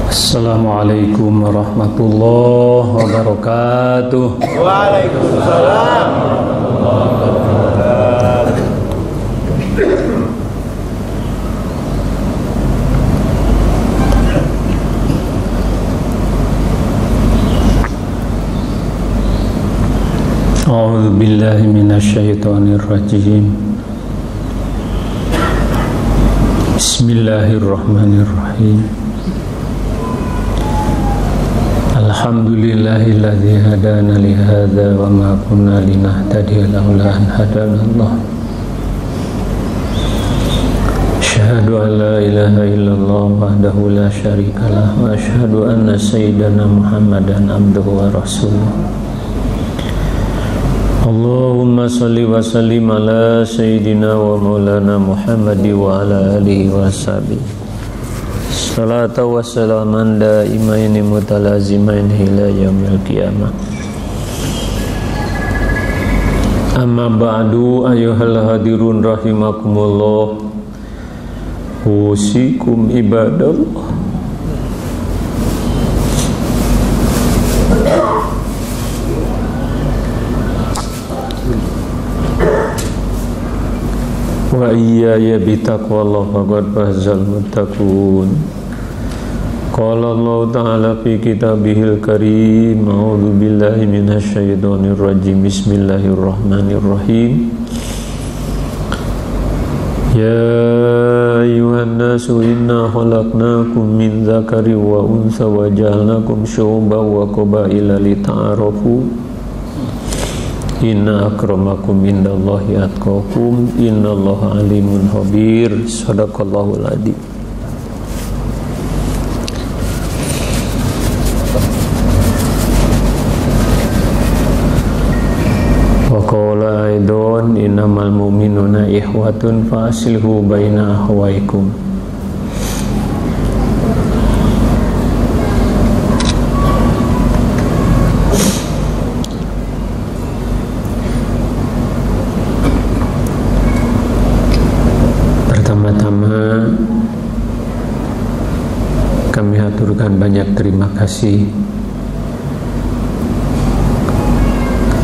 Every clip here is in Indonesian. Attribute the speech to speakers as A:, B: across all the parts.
A: Assalamualaikum warahmatullahi wabarakatuh.
B: Waalaikumsalam warahmatullahi wabarakatuh.
A: A'udzu billahi minasyaitonir rajim. Bismillahirrahmanirrahim. Alhamdulillahilladzi hadana li hadza wa ma kunna linahtadiya laula an hadanallah. Asyhadu an la ilaha illallah wahdahu la syarikalah wa asyhadu anna sayyidana Muhammadan abduhu wa rasuluh. Allahumma salli wa sallim ala sayyidina wa maulana Muhammadi wa ala alihi wa sahbihi. Salatu wa salaman daimaini mutalazimain ila yaumil qiyamah. Amma ba'du ayyuhal hadirun rahimakumullah. Usikum ibadallah. Wa iyaya bitaqwallah faqad fazal muttaqun. Qala Allah ta'ala fi kitabihil karim. A'udzu billahi minasyaitonir rajim. Bismillahirrahmanirrahim. Ya ayyuhan nasu inna khalaqnakum min dzakari wa unsa wa ja'alnakum syu'uban wa qabaila lita'arafu. Inna akramakum indallahi atqakum. Innallaha alimun khabir. Shadaqallahul adzim. Wa qala aidan innamal mu'minuna ikhwatun fa aslihu baina akhawaykum. Pertama-tama kami haturkan banyak terima kasih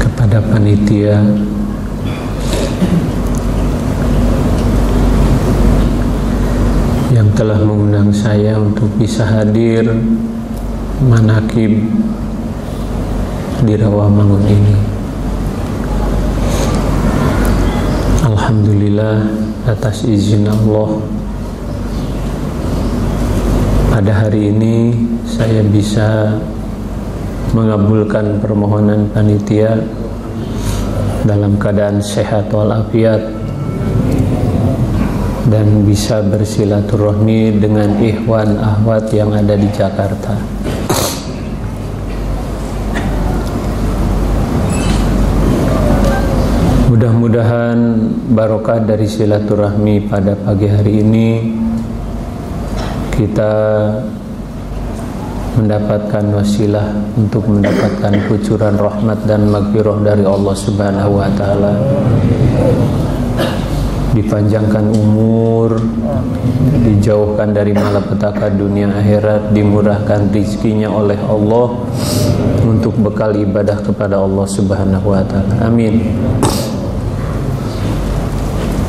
A: kepada panitia yang telah mengundang saya untuk bisa hadir manakib di Rawamangun ini. Alhamdulillah atas izin Allah, pada hari ini saya bisa mengabulkan permohonan panitia dalam keadaan sehat walafiat dan bisa bersilaturahmi dengan ikhwan ahwat yang ada di Jakarta. Mudah-mudahan barokah dari silaturahmi pada pagi hari ini kita mendapatkan wasilah untuk mendapatkan kucuran rahmat dan maghfirah dari Allah Subhanahu wa taala. Dipanjangkan umur, dijauhkan dari malapetaka dunia akhirat, dimurahkan rizkinya oleh Allah untuk bekal ibadah kepada Allah Subhanahu wa taala. Amin.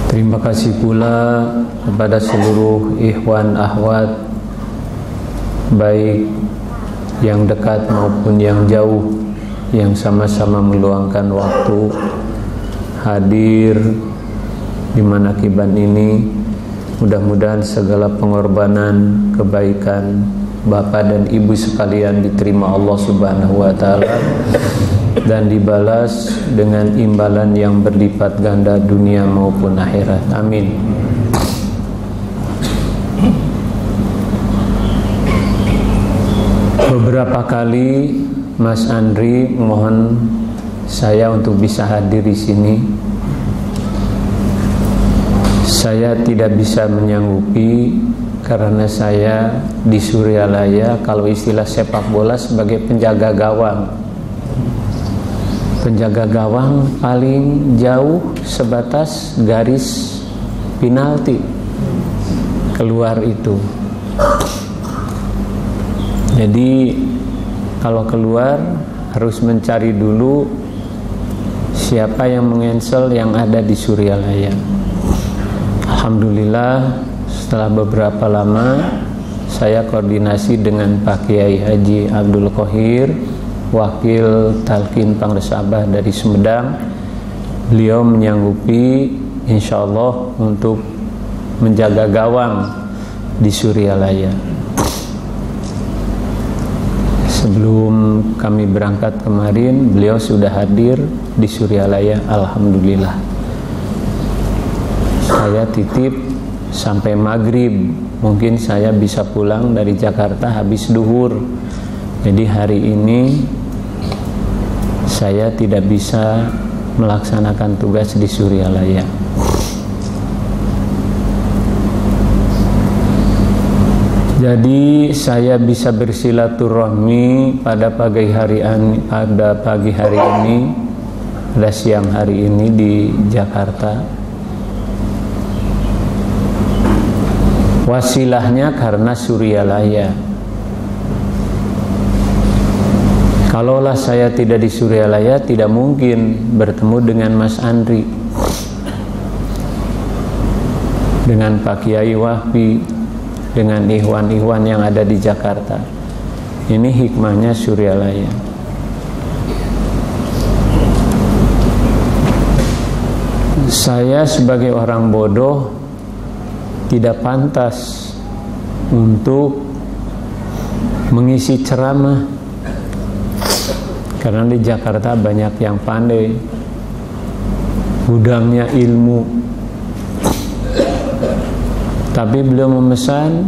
A: Terima kasih pula kepada seluruh ikhwan ahwat, baik yang dekat maupun yang jauh, yang sama-sama meluangkan waktu hadir di manakiban ini. Mudah-mudahan segala pengorbanan, kebaikan Bapak dan Ibu sekalian diterima Allah Subhanahu wa taala dan dibalas dengan imbalan yang berlipat ganda dunia maupun akhirat. Amin. Beberapa kali Mas Andri mohon saya untuk bisa hadir di sini. Saya tidak bisa menyanggupi karena saya di Suryalaya, kalau istilah sepak bola, sebagai penjaga gawang. Penjaga gawang paling jauh sebatas garis penalti keluar itu. Jadi kalau keluar harus mencari dulu siapa yang mengensel yang ada di Suryalaya. Alhamdulillah setelah beberapa lama saya koordinasi dengan Pak Kiai Haji Abdul Qohir, Wakil Talqin Pangresabah dari Sumedang. Beliau menyanggupi insyaallah untuk menjaga gawang di Suryalaya. Sebelum kami berangkat kemarin, beliau sudah hadir di Suryalaya, alhamdulillah. Saya titip sampai maghrib, mungkin saya bisa pulang dari Jakarta habis duhur. Jadi hari ini saya tidak bisa melaksanakan tugas di Suryalaya. Jadi saya bisa bersilaturahmi pada pagi hari ini, pada siang hari ini di Jakarta. Wasilahnya karena Suryalaya. Kalaulah saya tidak di Suryalaya, tidak mungkin bertemu dengan Mas Andri, dengan Pak Kiai Wahbi, dengan ikhwan-ikhwan yang ada di Jakarta. Ini hikmahnya Suryalaya. Saya sebagai orang bodoh tidak pantas untuk mengisi ceramah, karena di Jakarta banyak yang pandai, gudangnya ilmu. Tapi beliau memesan,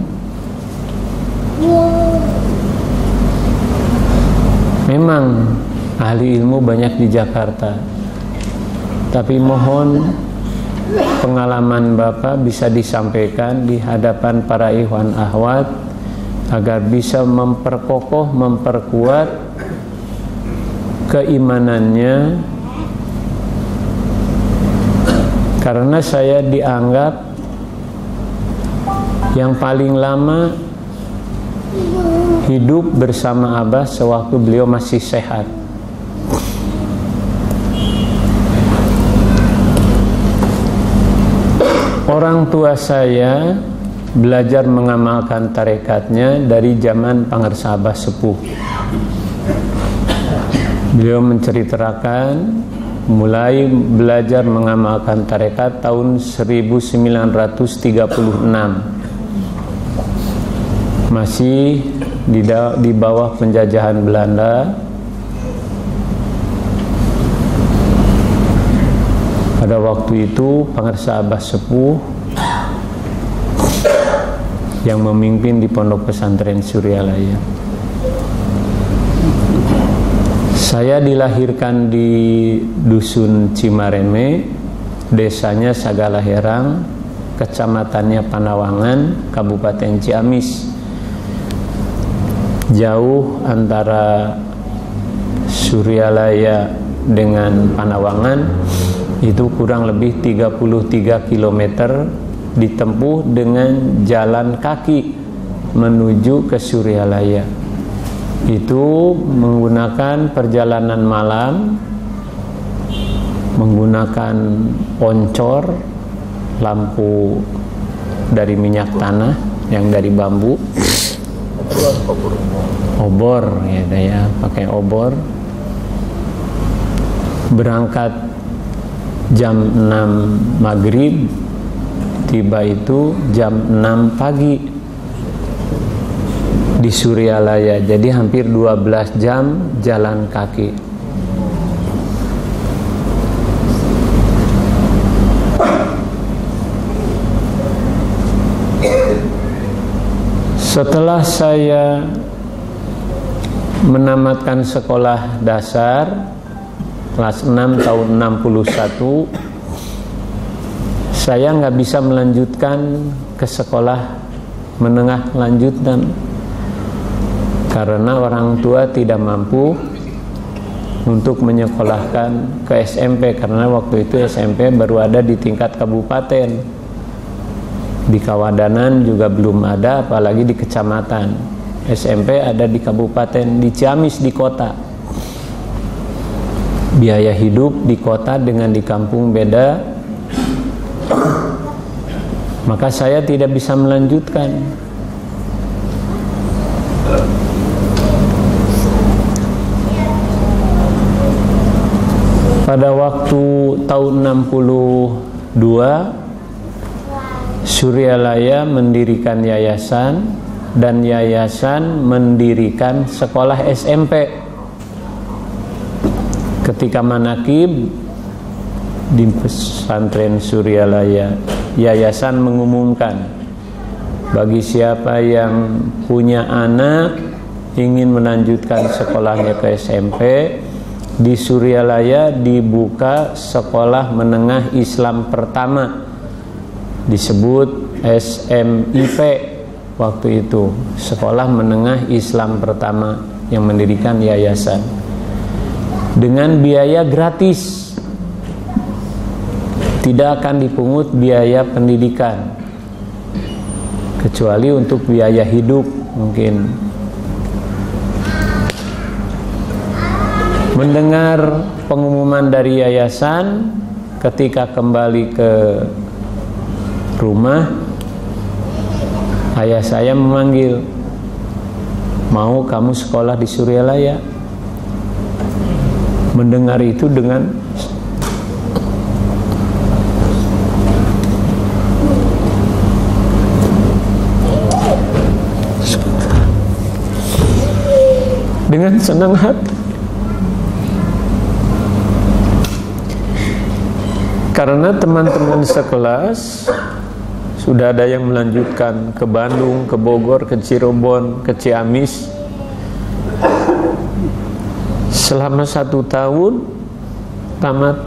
A: memang ahli ilmu banyak di Jakarta, tapi mohon pengalaman Bapak bisa disampaikan di hadapan para ikhwan akhwat agar bisa memperkokoh, memperkuat keimanannya, karena saya dianggap yang paling lama hidup bersama Abah sewaktu beliau masih sehat. Orang tua saya belajar mengamalkan tarekatnya dari zaman Pangresabah sepuh. Beliau menceritakan mulai belajar mengamalkan tarekat tahun 1936. Masih di bawah penjajahan Belanda. Pada waktu itu Pangresabah sepuh yang memimpin di Pondok Pesantren Suryalaya. Saya dilahirkan di Dusun Cimareme, desanya Sagalaherang, kecamatannya Panawangan, Kabupaten Ciamis. Jauh antara Suryalaya dengan Panawangan itu kurang lebih 33 km, ditempuh dengan jalan kaki menuju ke Suryalaya. Itu menggunakan perjalanan malam, menggunakan oncor, lampu dari minyak tanah yang dari bambu, obor ya, pakai obor. Berangkat jam 6 maghrib, tiba itu jam 6 pagi di Suryalaya. Jadi hampir 12 jam jalan kaki. Setelah saya menamatkan sekolah dasar kelas 6 tahun 61, saya nggak bisa melanjutkan ke sekolah menengah lanjutan karena orang tua tidak mampu untuk menyekolahkan ke SMP, karena waktu itu SMP baru ada di tingkat kabupaten. Di Kawadanan juga belum ada, apalagi di kecamatan. SMP ada di kabupaten, di Ciamis di kota. Biaya hidup di kota dengan di kampung beda, maka saya tidak bisa melanjutkan. Pada waktu tahun 62, Suryalaya mendirikan yayasan, dan yayasan mendirikan sekolah SMP. Ketika manaqib di pesantren Suryalaya, yayasan mengumumkan bagi siapa yang punya anak ingin melanjutkan sekolahnya ke SMP, di Suryalaya dibuka sekolah menengah Islam pertama, disebut SMIP waktu itu, sekolah menengah Islam pertama yang mendirikan yayasan, dengan biaya gratis, tidak akan dipungut biaya pendidikan kecuali untuk biaya hidup mungkin. Mendengar pengumuman dari yayasan, ketika kembali ke rumah, ayah saya memanggil, mau kamu sekolah di Suryalaya? Mendengar itu dengan senang hati, karena teman-teman sekelas sudah ada yang melanjutkan ke Bandung, ke Bogor, ke Cirebon, ke Ciamis. Selama 1 tahun tamat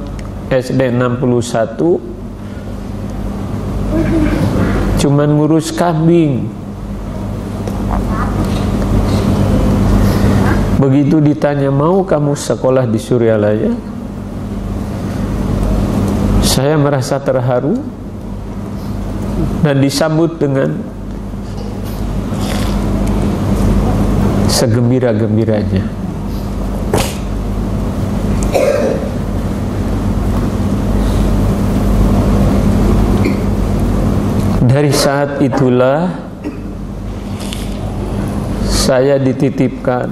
A: SD 61, cuman ngurus kambing. Begitu ditanya, mau kamu sekolah di Suryalaya? Saya merasa terharu dan disambut dengan segembira-gembiranya. Dari saat itulah saya dititipkan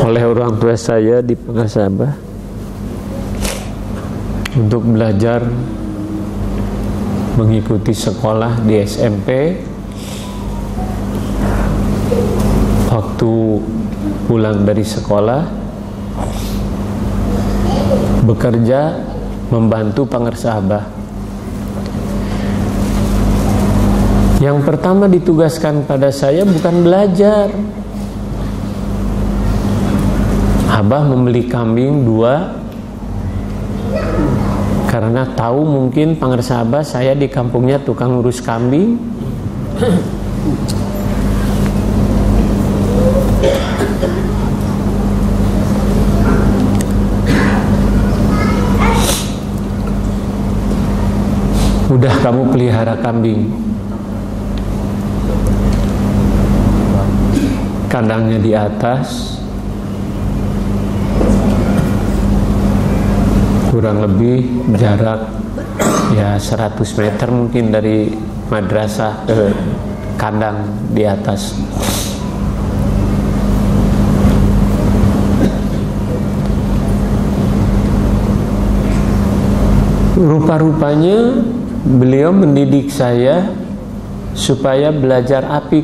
A: oleh orang tua saya di Pengasabah untuk belajar mengikuti sekolah di SMP. Waktu pulang dari sekolah, bekerja membantu Pengasabah. Yang pertama ditugaskan pada saya bukan belajar. Abah membeli kambing 2 karena tahu mungkin Pengasabah saya di kampungnya tukang urus kambing. Udah kamu pelihara kambing, kandangnya di atas, kurang lebih jarak ya 100 meter mungkin dari madrasah ke kandang di atas. Rupa-rupanya beliau mendidik saya supaya belajar apik.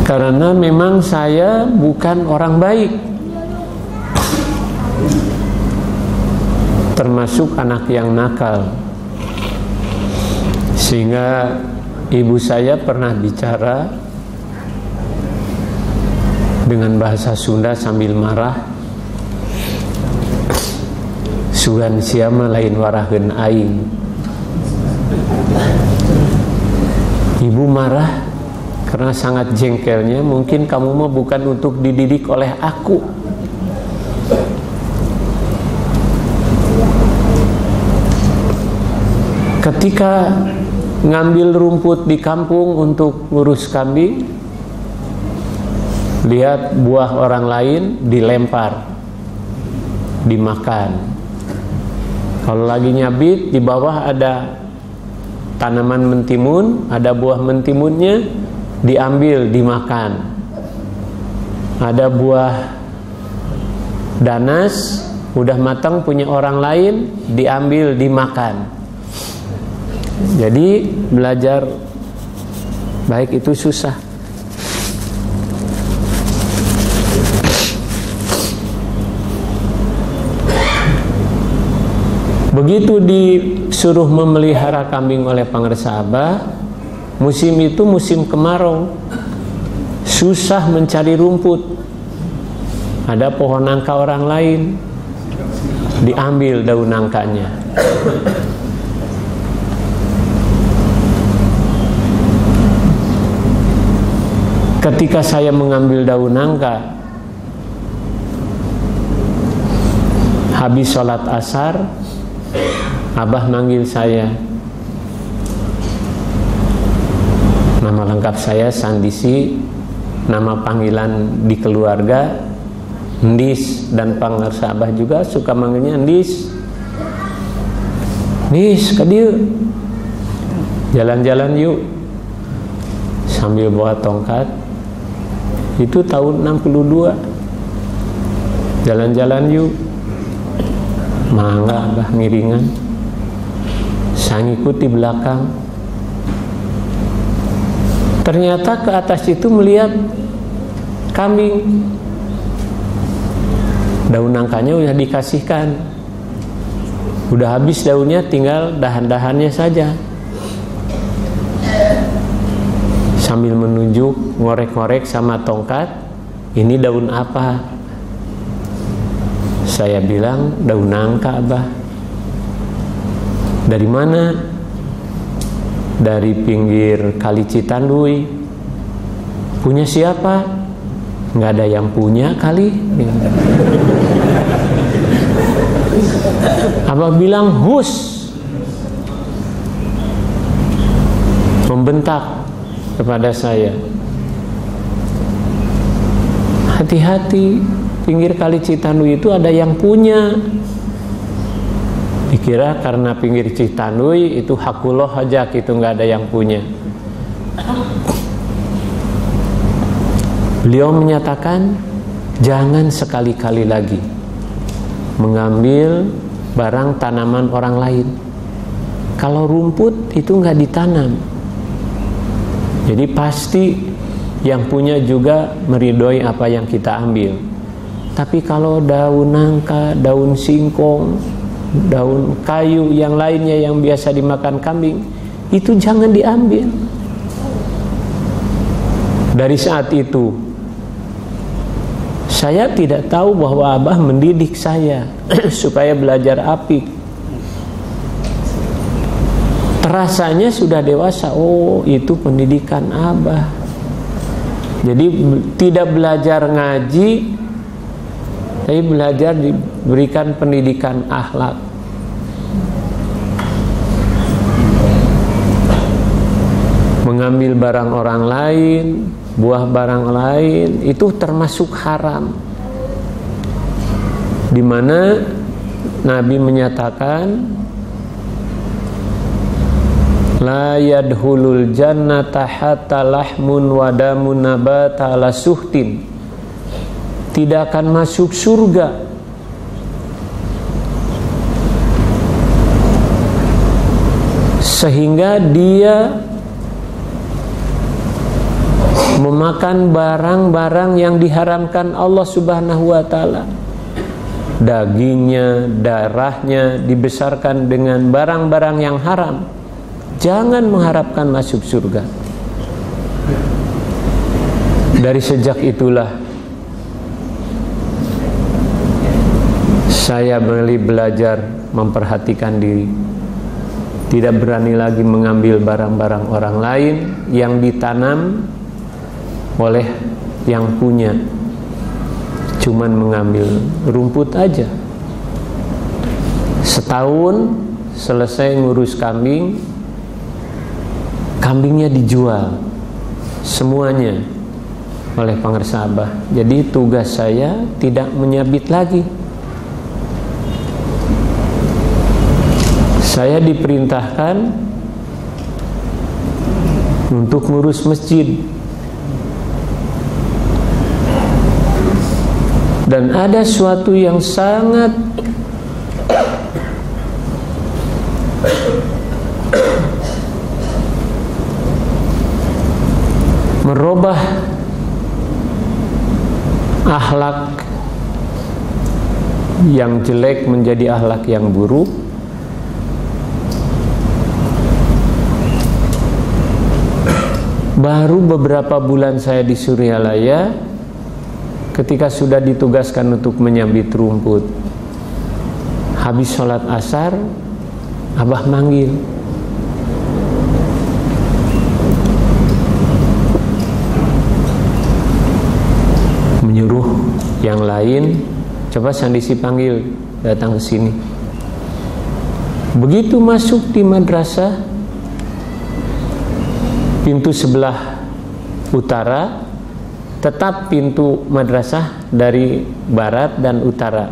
A: Karena memang saya bukan orang baik, termasuk anak yang nakal. Sehingga ibu saya pernah bicara dengan bahasa Sunda sambil marah, sugan siama lain waraheun aing. Ibu marah karena sangat jengkelnya, mungkin kamu mah bukan untuk dididik oleh aku. Ketika ngambil rumput di kampung untuk ngurus kambing, lihat buah orang lain dilempar, dimakan. Kalau lagi nyabit, di bawah ada tanaman mentimun, ada buah mentimunnya, diambil, dimakan. Ada buah danas, udah matang punya orang lain, diambil, dimakan. Jadi belajar baik itu susah. Begitu disuruh memelihara kambing oleh Pangersa Abah, musim itu musim kemarau, susah mencari rumput. Ada pohon nangka orang lain, diambil daun nangkanya. Ketika saya mengambil daun nangka, habis sholat asar, Abah manggil saya. Nama lengkap saya Sandisi, nama panggilan di keluarga Ndis, dan Pangersa Abah juga suka manggilnya Ndis. Ndis, ke dia, jalan-jalan yuk, sambil bawa tongkat. Itu tahun 62. Jalan-jalan yuk. Mangga Abah ngiringan. Saya ngikut di belakang. Ternyata ke atas itu melihat kambing. Daun nangkanya udah dikasihkan, udah habis daunnya, tinggal dahan-dahannya saja. Sambil menunjuk, ngorek-ngorek sama tongkat, ini daun apa? Saya bilang, daun nangka Abah. Dari mana? Dari pinggir Kali Citanduy. Punya siapa? Nggak ada yang punya kali. Abah bilang, hus, membentak kepada saya. Hati-hati, pinggir Kali Citanduy itu ada yang punya. Dikira karena pinggir Citanduy itu hakullah aja, itu nggak ada yang punya. Beliau menyatakan, jangan sekali-kali lagi mengambil barang tanaman orang lain. Kalau rumput itu nggak ditanam, jadi pasti yang punya juga meridhoi apa yang kita ambil. Tapi kalau daun nangka, daun singkong, daun kayu yang lainnya yang biasa dimakan kambing, itu jangan diambil. Dari saat itu saya tidak tahu bahwa Abah mendidik saya supaya belajar apik. Terasanya sudah dewasa, oh itu pendidikan Abah. Jadi tidak belajar ngaji, tapi belajar diberikan pendidikan akhlak. Mengambil barang orang lain, buah barang lain, itu termasuk haram. Di mana Nabi menyatakan, la yadhulul jannata hatta lahmun wa damun nabata ala suhtin. Tidak akan masuk surga sehingga dia memakan barang-barang yang diharamkan Allah Subhanahu wa ta'ala. Dagingnya, darahnya dibesarkan dengan barang-barang yang haram. Jangan mengharapkan masuk surga. Dari sejak itulah saya belajar memperhatikan diri. Tidak berani lagi mengambil barang-barang orang lain yang ditanam oleh yang punya. Cuman mengambil rumput aja. Setahun selesai ngurus kambing, kambingnya dijual semuanya oleh pengarsa Abah. Jadi tugas saya tidak menyabit lagi. Saya diperintahkan untuk ngurus masjid. Dan ada suatu yang sangat merubah akhlak yang jelek menjadi akhlak yang buruk. Baru beberapa bulan saya di Suryalaya, ketika sudah ditugaskan untuk menyabit rumput, habis sholat asar, Abah manggil, menyuruh yang lain, coba Sandisi panggil, datang ke sini. Begitu masuk di madrasah, pintu sebelah utara, tetap pintu madrasah dari barat dan utara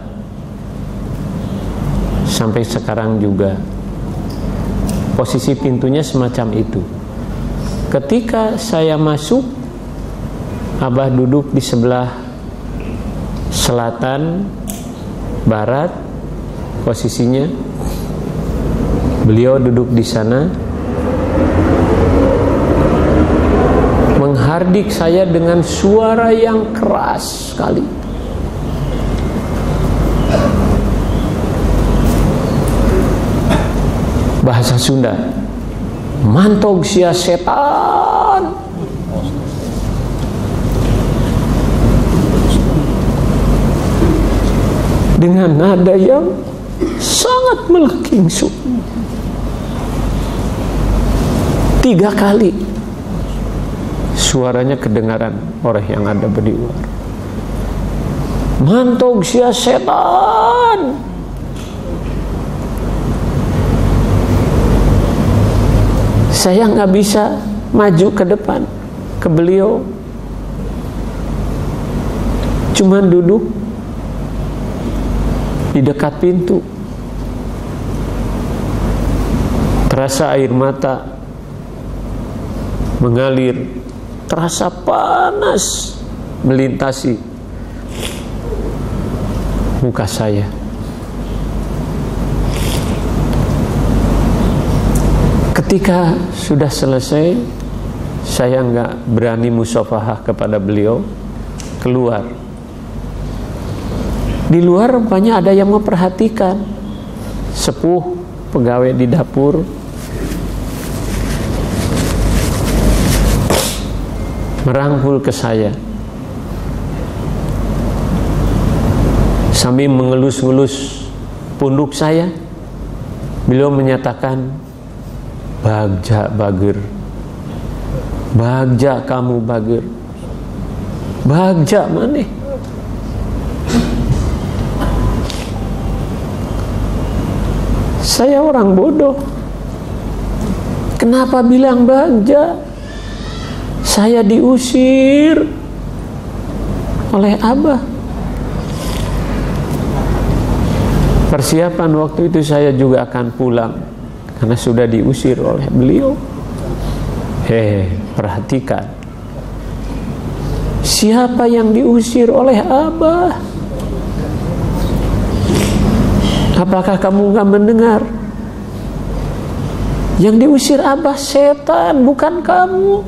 A: sampai sekarang juga. Posisi pintunya semacam itu. Ketika saya masuk, Abah duduk di sebelah selatan barat, posisinya beliau duduk di sana, menghardik saya dengan suara yang keras sekali. Bahasa Sunda, mantog sia setan. Dengan nada yang sangat melekingsu. 3 kali suaranya kedengaran oleh yang ada di luar. Mantog sia setan. Saya nggak bisa maju ke depan ke beliau, cuman duduk di dekat pintu. Terasa air mata mengalir, terasa panas melintasi muka saya. Ketika sudah selesai, saya nggak berani musafahah kepada beliau, keluar. Di luar rupanya ada yang memperhatikan, sepuh pegawai di dapur, merangkul ke saya sambil mengelus-ngelus punduk saya. Beliau menyatakan, bagja bager, bagja kamu bager, bagja maneh. Saya orang bodoh, kenapa bilang bagja? Saya diusir oleh Abah. Persiapan waktu itu saya juga akan pulang karena sudah diusir oleh beliau. Perhatikan, siapa yang diusir oleh Abah? Apakah kamu gak mendengar? Yang diusir Abah setan, bukan kamu.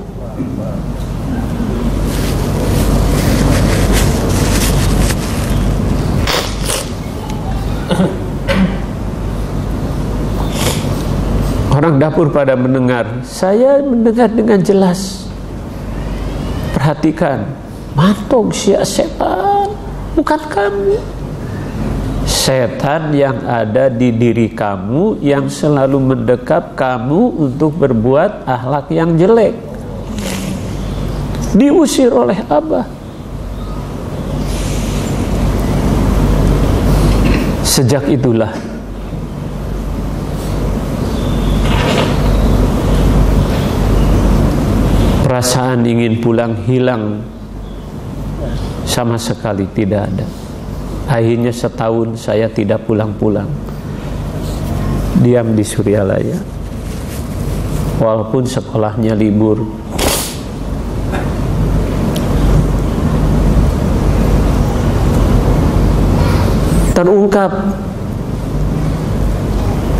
A: Orang dapur pada mendengar, saya mendengar dengan jelas. Perhatikan, mantog sia setan, bukan kamu. Setan yang ada di diri kamu, yang selalu mendekap kamu untuk berbuat akhlak yang jelek. Diusir oleh Abah. Sejak itulah perasaan ingin pulang hilang sama sekali tidak ada. Akhirnya setahun saya tidak pulang-pulang, diam di Suryalaya walaupun sekolahnya libur. Terungkap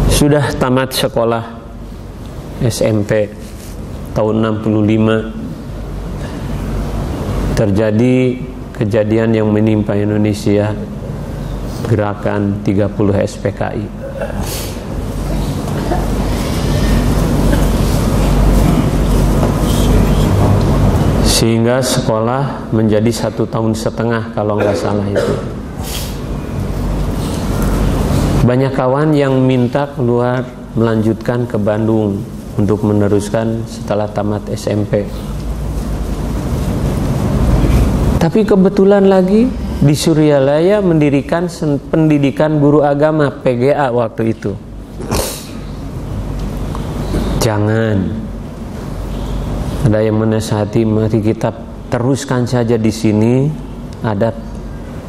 A: sudah tamat sekolah SMP tahun 65, terjadi kejadian yang menimpa Indonesia, gerakan 30 SPKI. Sehingga sekolah menjadi 1,5 tahun kalau nggak salah itu. Banyak kawan yang minta keluar melanjutkan ke Bandung untuk meneruskan setelah tamat SMP. Tapi kebetulan lagi di Suryalaya mendirikan pendidikan guru agama PGA waktu itu. Jangan. Ada yang menasihati, mari kita teruskan saja di sini, ada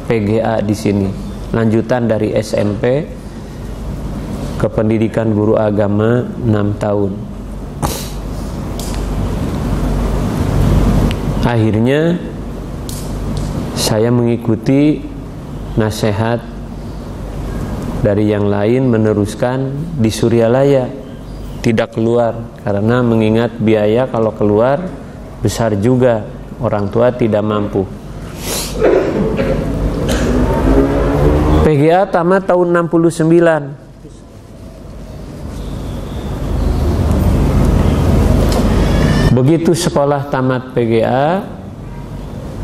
A: PGA di sini. Lanjutan dari SMP ke pendidikan guru agama 6 tahun. Akhirnya saya mengikuti nasihat dari yang lain, meneruskan di Suryalaya, tidak keluar karena mengingat biaya kalau keluar besar juga, orang tua tidak mampu. PGA tamat tahun 69. Begitu sekolah tamat PGA,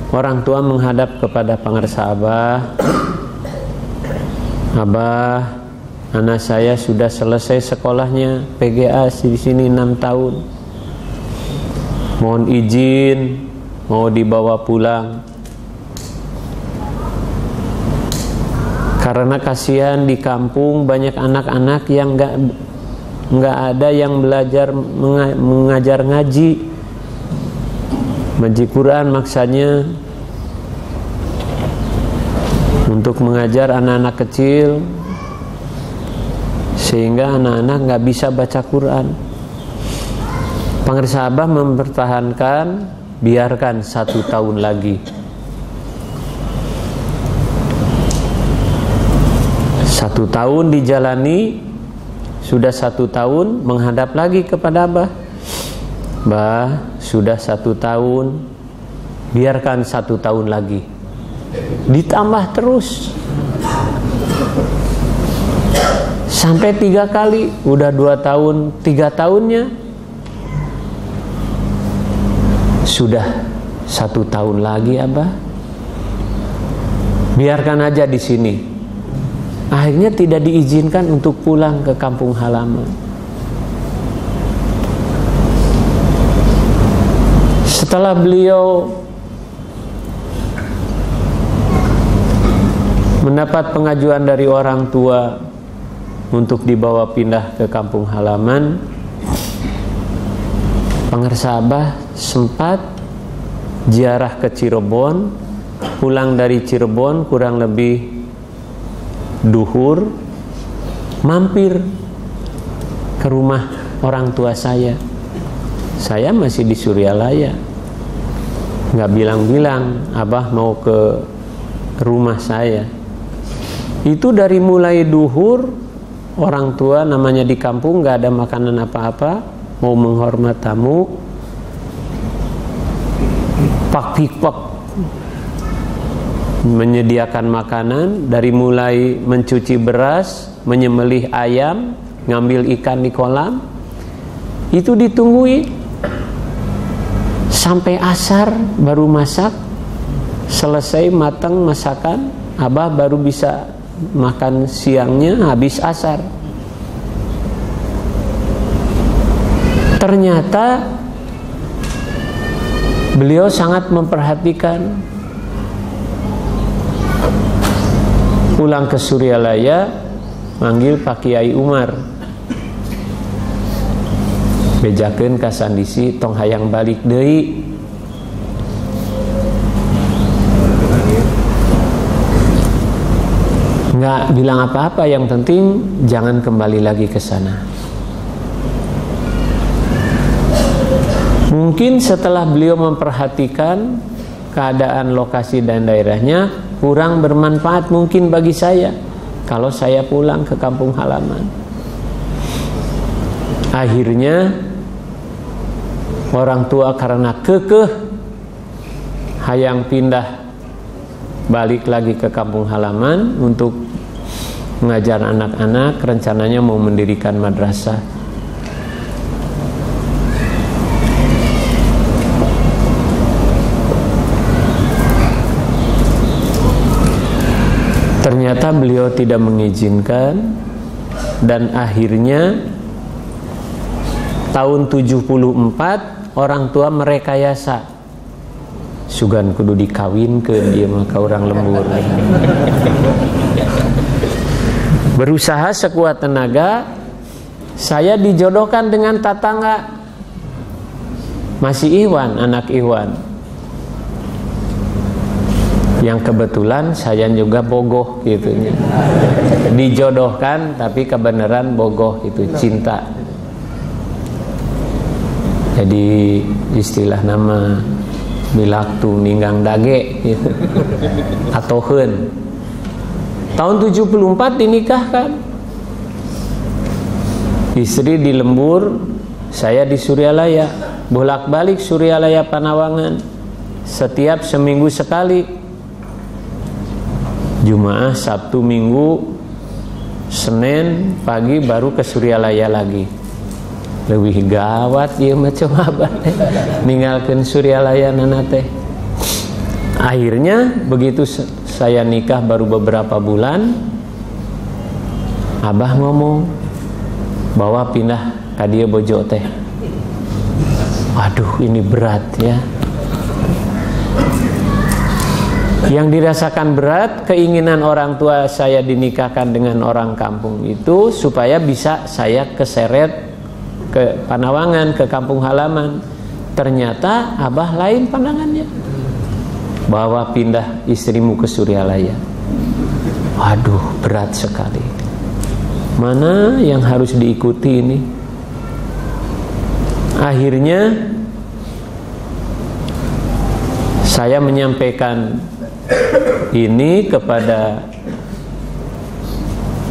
A: orang tua menghadap kepada pangarsa Abah, "Abah, anak saya sudah selesai sekolahnya PGA di sini 6 tahun. Mohon izin, mau dibawa pulang. Karena kasihan di kampung banyak anak-anak yang nggak ada yang belajar mengajar ngaji Quran, maksanya untuk mengajar anak-anak kecil sehingga anak-anak nggak bisa baca Quran." Pangarsa Abah mempertahankan, biarkan 1 tahun lagi. 1 tahun dijalani, sudah 1 tahun menghadap lagi kepada Abah. "Bah, sudah 1 tahun, biarkan 1 tahun lagi." Ditambah terus sampai 3 kali, udah 2 tahun, 3 tahunnya sudah 1 tahun lagi, Abah. Biarkan aja di sini. Akhirnya tidak diizinkan untuk pulang ke kampung halaman. Setelah beliau mendapat pengajuan dari orang tua untuk dibawa pindah ke kampung halaman, pangarsa Abah sempat ziarah ke Cirebon. Pulang dari Cirebon kurang lebih duhur, mampir ke rumah orang tua saya. Saya masih di Suryalaya, nggak bilang-bilang Abah mau ke rumah saya. Itu dari mulai duhur, orang tua namanya di kampung nggak ada makanan apa-apa, mau menghormat tamu, pak-pikpak menyediakan makanan, dari mulai mencuci beras, menyembelih ayam, ngambil ikan di kolam, itu ditunggui sampai asar baru masak. Selesai matang masakan, Abah baru bisa makan siangnya habis asar. Ternyata beliau sangat memperhatikan. Pulang ke Suryalaya, manggil Pak Kiai Umar, bejakeun ka sandisi tong hayang balik deui. nggak bilang apa-apa, yang penting jangan kembali lagi ke sana. Mungkin setelah beliau memperhatikan keadaan lokasi dan daerahnya kurang bermanfaat mungkin bagi saya kalau saya pulang ke kampung halaman. Akhirnya orang tua karena kekeh hayang pindah balik lagi ke kampung halaman untuk mengajar anak-anak, rencananya mau mendirikan madrasah. Ternyata beliau tidak mengizinkan, dan akhirnya tahun 74 orang tua merekayasa sugan kudu dikawinkeun dia mah ka urang lembur. Berusaha sekuat tenaga, saya dijodohkan dengan tetangga, masih Iwan, anak Iwan, yang kebetulan saya juga bogoh gitu. Dijodohkan tapi kebenaran bogoh, itu cinta. Jadi istilah nama bilaktu ninggang dage gitu. Atoheun. Tahun 74 dinikahkan. Istri di Lembur, saya di Suryalaya. Bolak-balik Suryalaya Panawangan. Setiap seminggu sekali. Jumaah, Sabtu, Minggu, Senin pagi baru ke Suryalaya lagi. Lebih gawat ieu mah coba ninggalkeun Suryalaya nana teh. Akhirnya begitu saya nikah baru beberapa bulan, Abah ngomong bahwa pindah ka dieu bojo teh. Waduh, ini berat ya. Yang dirasakan berat, keinginan orang tua saya dinikahkan dengan orang kampung itu supaya bisa saya keseret ke Panawangan, ke kampung halaman. Ternyata Abah lain pandangannya, bahwa pindah istrimu ke Suryalaya. Waduh, berat sekali. Mana yang harus diikuti ini? Akhirnya saya menyampaikan ini kepada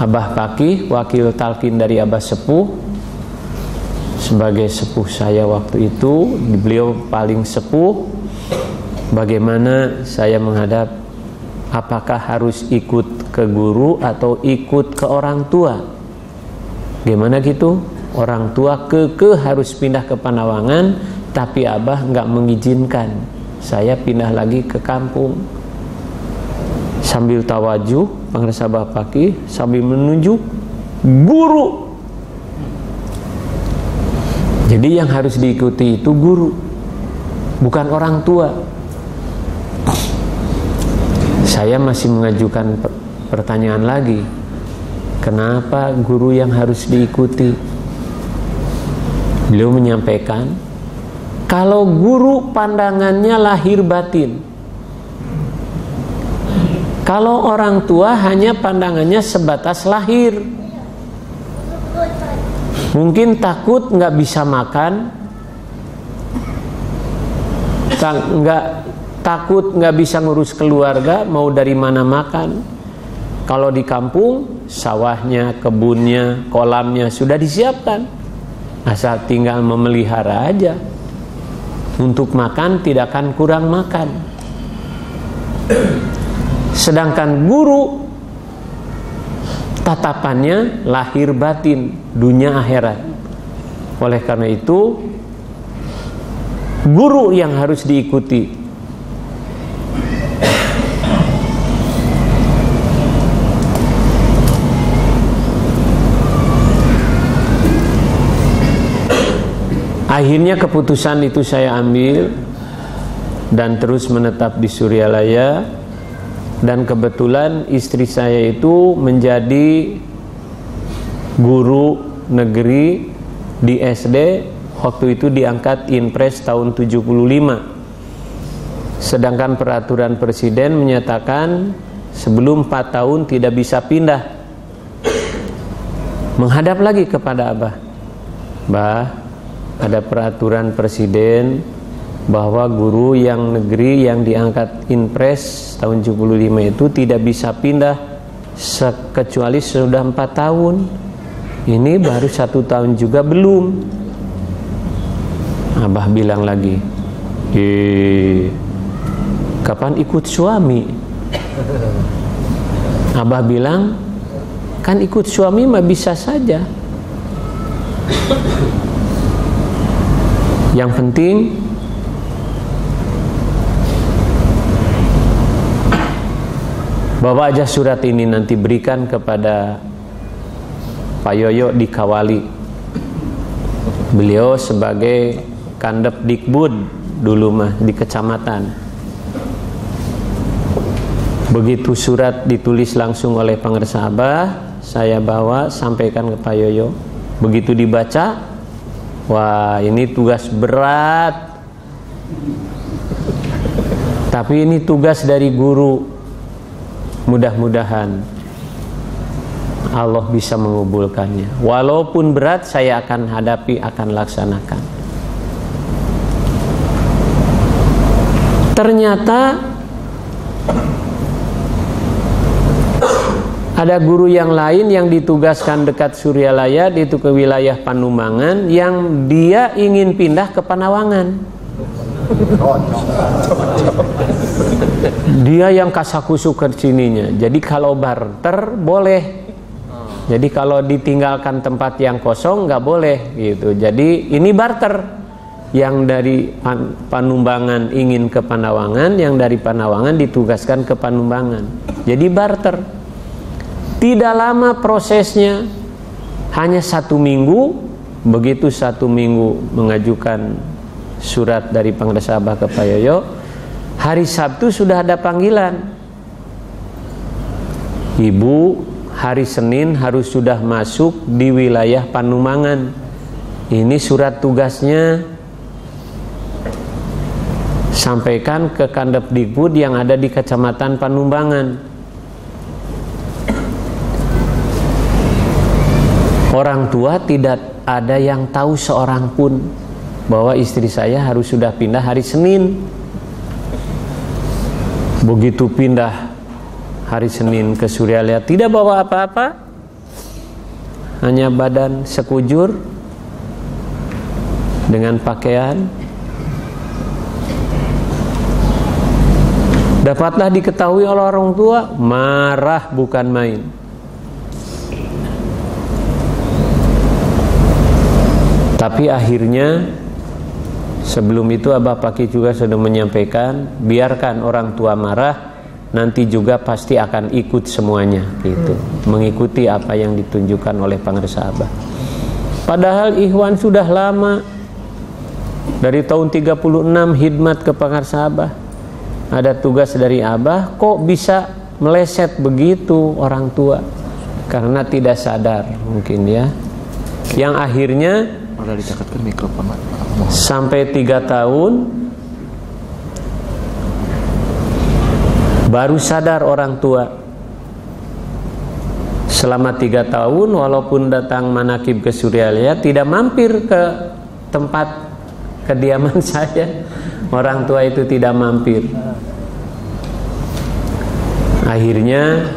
A: Abah Pakih, wakil talqin dari Abah Sepuh, sebagai sepuh saya waktu itu. Beliau paling sepuh. Bagaimana saya menghadap, apakah harus ikut ke guru atau ikut ke orang tua? Gimana gitu? Orang tua harus pindah ke Panawangan, tapi Abah nggak mengizinkan saya pindah lagi ke kampung. Sambil tawajuh pangresa Abah Pakih, sambil menunjuk guru. Jadi yang harus diikuti itu guru, bukan orang tua. Saya masih mengajukan pertanyaan lagi, kenapa guru yang harus diikuti? Beliau menyampaikan, kalau guru pandangannya lahir batin, kalau orang tua hanya pandangannya sebatas lahir. Mungkin takut nggak bisa makan, takut nggak bisa ngurus keluarga, mau dari mana makan. Kalau di kampung, sawahnya, kebunnya, kolamnya sudah disiapkan, asal tinggal memelihara aja. Untuk makan tidak akan kurang makan. Sedangkan guru, tatapannya lahir batin, dunia akhirat. Oleh karena itu, guru yang harus diikuti. Akhirnya keputusan itu saya ambil dan terus menetap di Suryalaya. Dan kebetulan istri saya itu menjadi guru negeri di SD. Waktu itu diangkat Inpres tahun 75. Sedangkan peraturan presiden menyatakan sebelum 4 tahun tidak bisa pindah. Menghadap lagi kepada Abah. Bah, ada peraturan presiden bahwa guru yang negeri yang diangkat Inpres tahun 75 itu tidak bisa pindah kecuali sudah 4 tahun. Ini baru 1 tahun juga belum. Abah bilang lagi, kapan ikut suami? Abah bilang, kan ikut suami mah bisa saja. Yang penting bawa aja surat ini, nanti berikan kepada Pak Yoyo di Kawali. Beliau sebagai Kandep Dikbud dulu mah di kecamatan. Begitu surat ditulis langsung oleh Pangresa Abah, saya bawa sampaikan ke Pak Yoyo. Begitu dibaca, wah ini tugas berat. Tapi ini tugas dari guru. Mudah-mudahan Allah bisa mengabulkannya. Walaupun berat, saya akan hadapi, akan laksanakan. Ternyata ada guru yang lain yang ditugaskan dekat Suryalaya, itu ke wilayah Panumbangan, yang dia ingin pindah ke Panawangan. Dia yang kasakusuk ke sininya. Jadi kalau barter boleh. Jadi kalau ditinggalkan tempat yang kosong nggak boleh gitu. Jadi ini barter. Yang dari Panumbangan ingin ke Panawangan, yang dari Panawangan ditugaskan ke Panumbangan. Jadi barter. Tidak lama prosesnya, hanya 1 minggu. Begitu 1 minggu mengajukan surat dari Pangresa Abah ke Pak Yoyo, hari Sabtu sudah ada panggilan. Ibu hari Senin harus sudah masuk di wilayah Panumbangan. Ini surat tugasnya. Sampaikan ke Kandep Dikbud yang ada di Kecamatan Panumbangan. Orang tua tidak ada yang tahu seorang pun bahwa istri saya harus sudah pindah hari Senin. Begitu pindah hari Senin ke Suryalaya, tidak bawa apa-apa, hanya badan sekujur dengan pakaian. Dapatlah diketahui oleh orang tua, marah bukan main. Tapi akhirnya sebelum itu Abah Paki juga sudah menyampaikan, biarkan orang tua marah, nanti juga pasti akan ikut semuanya gitu. Mengikuti apa yang ditunjukkan oleh Pangresa Abah. Padahal Ikhwan sudah lama, dari tahun 36 khidmat ke Pangresa Abah. Ada tugas dari Abah, kok bisa meleset begitu orang tua? Karena tidak sadar mungkin ya. Yang akhirnya sampai 3 tahun baru sadar orang tua. Selama 3 tahun walaupun datang manakib ke Suryalaya, tidak mampir ke tempat kediaman saya. Orang tua itu tidak mampir. Akhirnya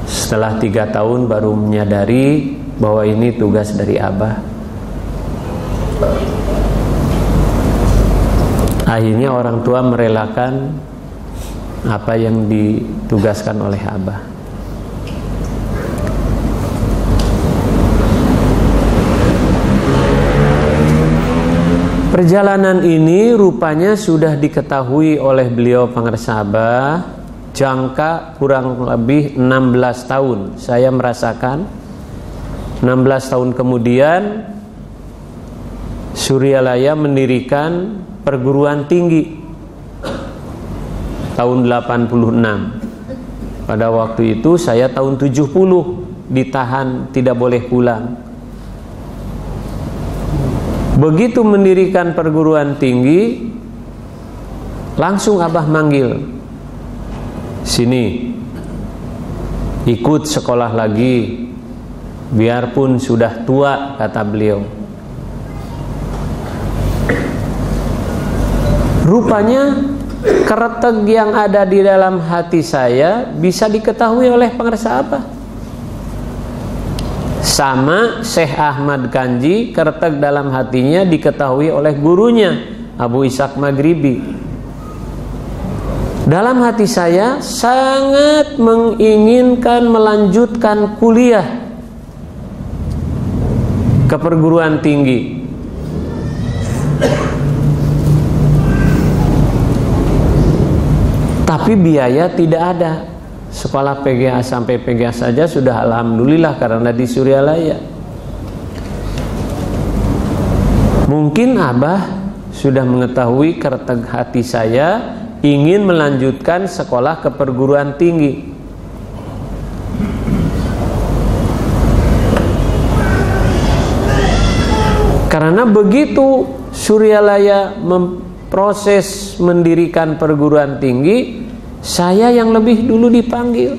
A: setelah 3 tahun baru menyadari bahwa ini tugas dari Abah. Akhirnya orang tua merelakan apa yang ditugaskan oleh Abah. Perjalanan ini rupanya sudah diketahui oleh beliau Pangresa Abah, jangka kurang lebih 16 tahun. Saya merasakan 16 tahun kemudian Suryalaya mendirikan perguruan tinggi tahun 86. Pada waktu itu saya tahun 70 ditahan, tidak boleh pulang. Begitu mendirikan perguruan tinggi, langsung Abah manggil, sini, ikut sekolah lagi, biarpun sudah tua, kata beliau. Rupanya kereteg yang ada di dalam hati saya bisa diketahui oleh pengersa apa? Sama Syekh Ahmad Kanji, kereteg dalam hatinya diketahui oleh gurunya Abu Ishaq Maghribi. Dalam hati saya sangat menginginkan melanjutkan kuliah ke perguruan tinggi. Tapi biaya tidak ada. Sekolah PGA sampai PGA saja sudah alhamdulillah karena di Suryalaya. Mungkin Abah sudah mengetahui kereteg hati saya ingin melanjutkan sekolah ke perguruan tinggi. Karena begitu Suryalaya memproses mendirikan perguruan tinggi, saya yang lebih dulu dipanggil.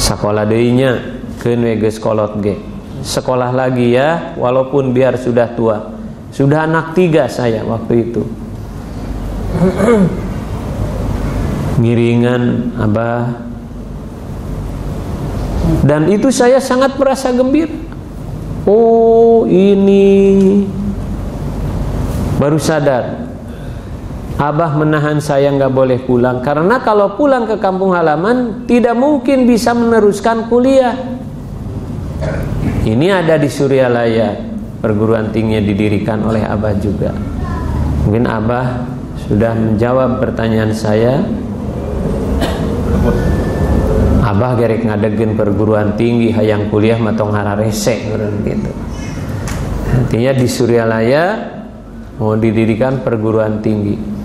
A: Sekolah deinya keun we geus kolot ge. Sekolah lagi ya, walaupun biar sudah tua. Sudah anak 3 saya waktu itu. Ngiringan Abah. Dan itu saya sangat merasa gembira. Oh, ini baru sadar. Abah menahan saya nggak boleh pulang, karena kalau pulang ke kampung halaman tidak mungkin bisa meneruskan kuliah. Ini ada di Suryalaya, perguruan tinggi didirikan oleh Abah juga. Mungkin Abah sudah menjawab pertanyaan saya. Abah gerek ngadegin perguruan tinggi, hayang kuliah matong hararese gitu. Artinya di Suryalaya mau didirikan perguruan tinggi.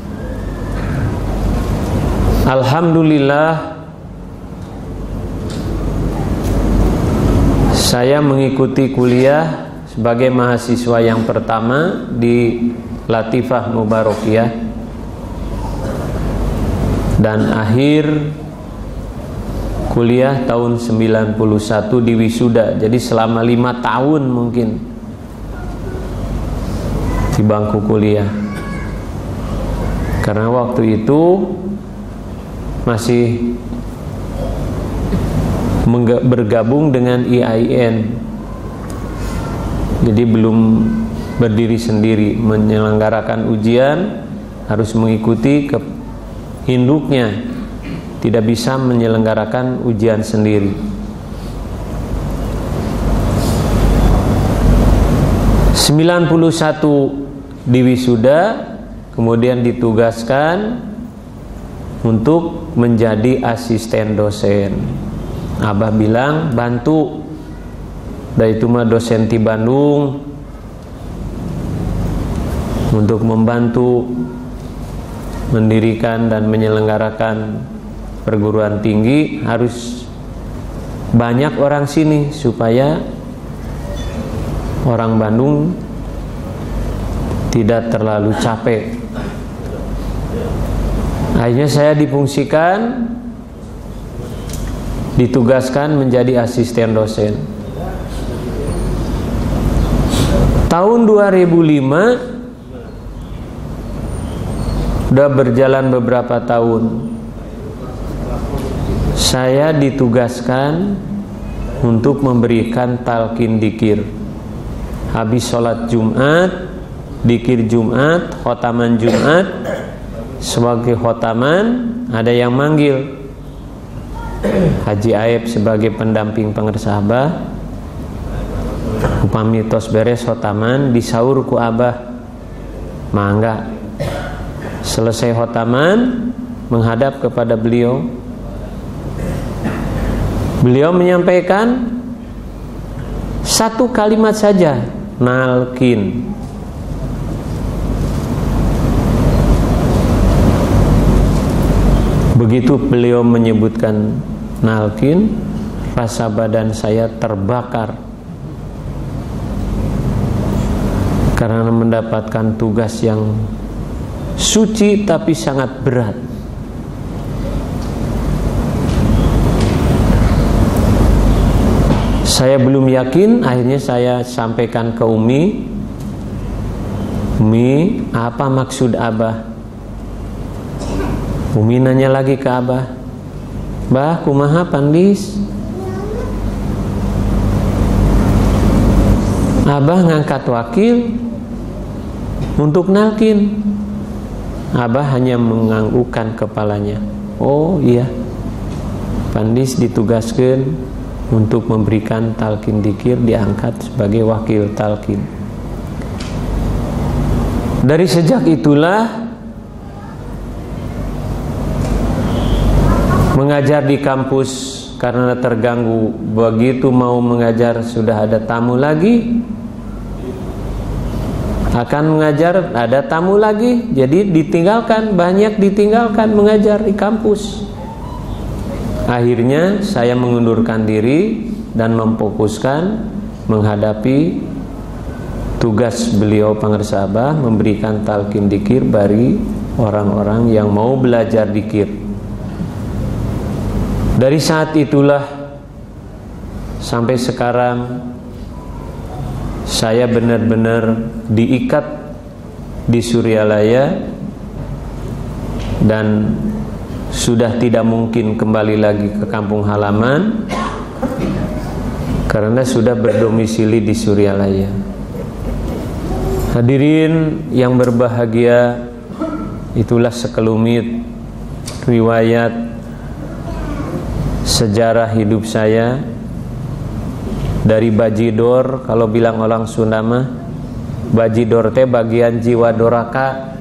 A: Alhamdulillah saya mengikuti kuliah sebagai mahasiswa yang pertama di Latifah Mubarakiyah, dan akhir kuliah tahun 91 di wisuda. Jadi selama 5 tahun mungkin di bangku kuliah. Karena waktu itu masih bergabung dengan IAIN, jadi belum berdiri sendiri menyelenggarakan ujian, harus mengikuti ke induknya, tidak bisa menyelenggarakan ujian sendiri. '91 di wisuda, kemudian ditugaskan untuk menjadi asisten dosen. Abah bilang bantu, dari itu mah dosen di Bandung, untuk membantu mendirikan dan menyelenggarakan perguruan tinggi harus banyak orang sini supaya orang Bandung tidak terlalu capek. Akhirnya saya difungsikan, ditugaskan menjadi asisten dosen. Tahun 2005, udah berjalan beberapa tahun, saya ditugaskan untuk memberikan talqin dzikir. Habis sholat Jumat, dzikir Jumat, khotaman Jumat. Sebagai khotaman ada yang manggil Haji Aib sebagai pendamping pengersa Abah. Upami tos beres khotaman disaur ku Abah, mangga. Selesai khotaman menghadap kepada beliau. Beliau menyampaikan satu kalimat saja, nalkin. Begitu beliau menyebutkan nalkin, rasa badan saya terbakar karena mendapatkan tugas yang suci tapi sangat berat. Saya belum yakin, akhirnya saya sampaikan ke Umi, Umi, apa maksud Abah? Umi nanya lagi ke Abah, Bah, kumaha Pandis? Abah ngangkat wakil untuk nalkin. Abah hanya menganggukkan kepalanya. Oh iya, Pandis ditugaskan untuk memberikan talqin dzikir, diangkat sebagai wakil talqin. Dari sejak itulah mengajar di kampus karena terganggu. Begitu mau mengajar sudah ada tamu lagi, akan mengajar ada tamu lagi, jadi ditinggalkan, banyak ditinggalkan mengajar di kampus. Akhirnya saya mengundurkan diri dan memfokuskan menghadapi tugas beliau Pangarsa Abah, memberikan talqin dzikir bagi orang-orang yang mau belajar dzikir. Dari saat itulah sampai sekarang saya benar-benar diikat di Suryalaya dan sudah tidak mungkin kembali lagi ke kampung halaman karena sudah berdomisili di Suryalaya. Hadirin yang berbahagia, itulah sekelumit riwayat sejarah hidup saya dari bajidor. Kalau bilang orang Sunda mah bajidor teh bagian jiwa doraka,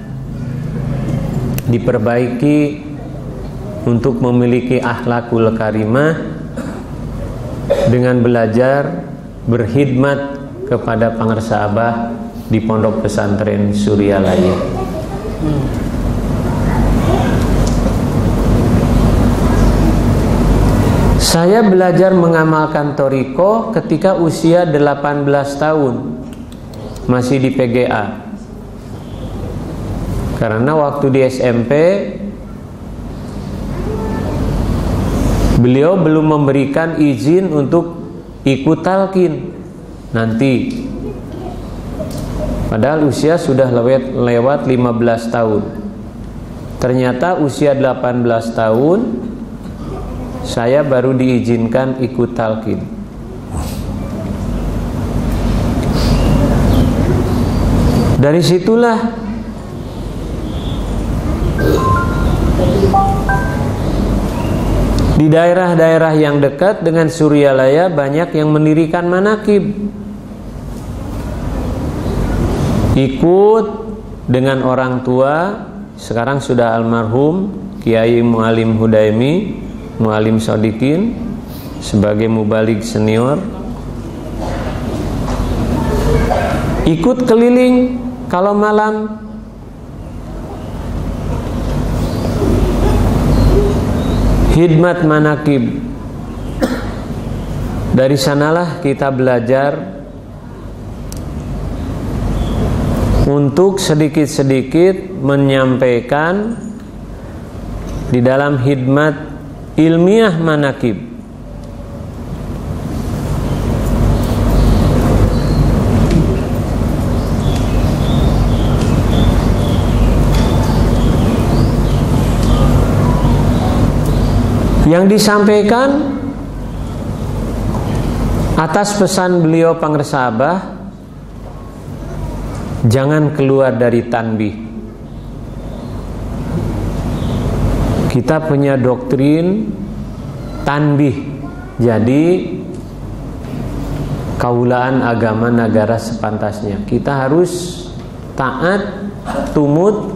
A: diperbaiki untuk memiliki akhlakul karimah dengan belajar berkhidmat kepada Pangarsa Abah di Pondok Pesantren Suryalaya. Saya belajar mengamalkan thariqah ketika usia 18 tahun, masih di PGA. Karena waktu di SMP beliau belum memberikan izin untuk ikut talqin nanti. Padahal usia sudah lewat 15 tahun. Ternyata usia 18 tahun saya baru diizinkan ikut talqin. Dari situlah di daerah-daerah yang dekat dengan Suryalaya banyak yang mendirikan manakib. Ikut dengan orang tua, sekarang sudah almarhum Kiai Mu'alim Hudaimi, Mu'alim Sodikin, sebagai mubaligh senior. Ikut keliling kalau malam, khidmat manakib. Dari sanalah kita belajar untuk sedikit-sedikit menyampaikan di dalam khidmat ilmiah manakib. Yang disampaikan atas pesan beliau Pangarsa Abah, jangan keluar dari tanbih. Kita punya doktrin tanbih. Jadi kaulaan agama negara sepantasnya. Kita harus taat, tumut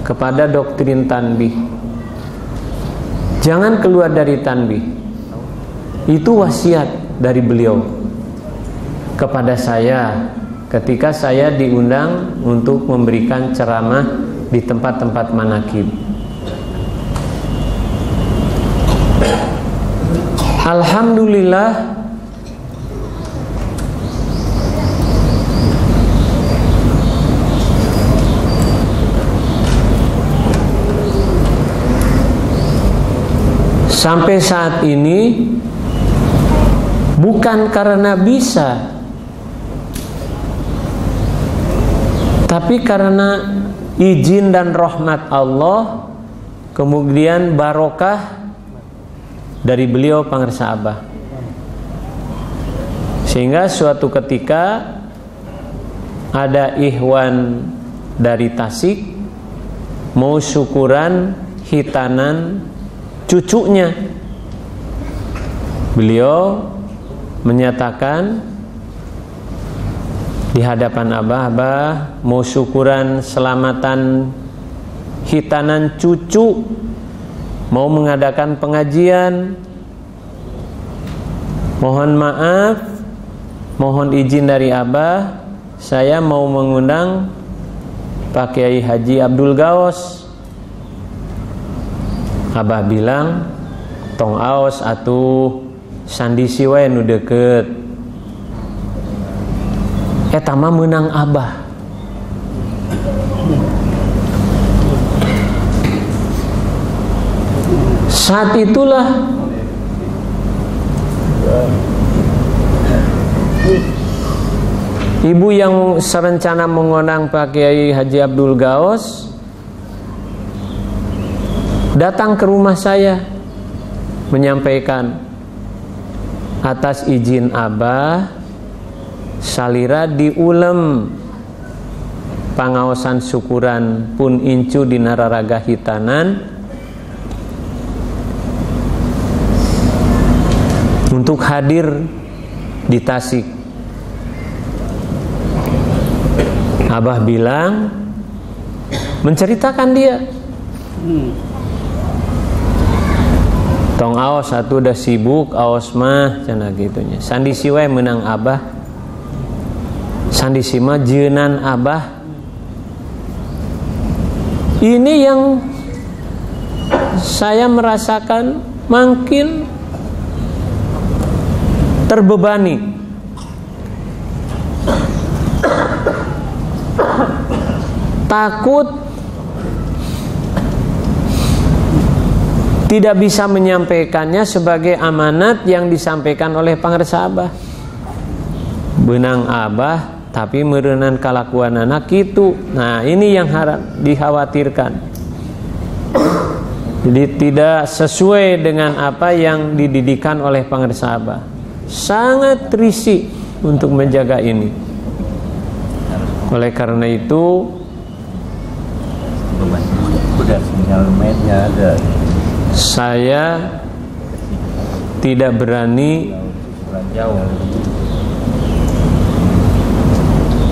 A: kepada doktrin tanbih. Jangan keluar dari tanbih. Itu wasiat dari beliau kepada saya ketika saya diundang untuk memberikan ceramah di tempat-tempat manakib. Alhamdulillah, sampai saat ini bukan karena bisa, tapi karena izin dan rahmat Allah, kemudian barokah dari beliau pangarsa Abah. Sehingga suatu ketika ada ikhwan dari Tasik mau syukuran hitanan cucunya. Beliau menyatakan di hadapan Abah mau syukuran selamatan hitanan cucu, mau mengadakan pengajian. Mohon maaf, mohon izin dari Abah, saya mau mengundang Pak Kiai Haji Abdul Gaos. Abah bilang, tong aos atuh sandi siwae nu deukeut. Eta mah meunang Abah. Saat itulah ibu yang serencana mengundang Pak Kiai Haji Abdul Gaos datang ke rumah saya menyampaikan, atas izin Abah salira diulem pangaosan syukuran pun incu di Nararaga Hitanan untuk hadir di Tasik. Abah bilang, menceritakan dia, tong aos satu udah sibuk, aos mah cenah gitunya. Sandi siwae menang Abah, sandi sima jeunan Abah. Ini yang saya merasakan makin terbebani. Takut tidak bisa menyampaikannya sebagai amanat yang disampaikan oleh pangarsa Abah. Benang Abah tapi meureunnan kalakuan anak itu. Nah, ini yang dikhawatirkan. Jadi tidak sesuai dengan apa yang dididikan oleh pangarsa Abah. Sangat risih untuk menjaga ini. Oleh karena itu,
B: udah sinyal mednya ada.
A: Saya tidak berani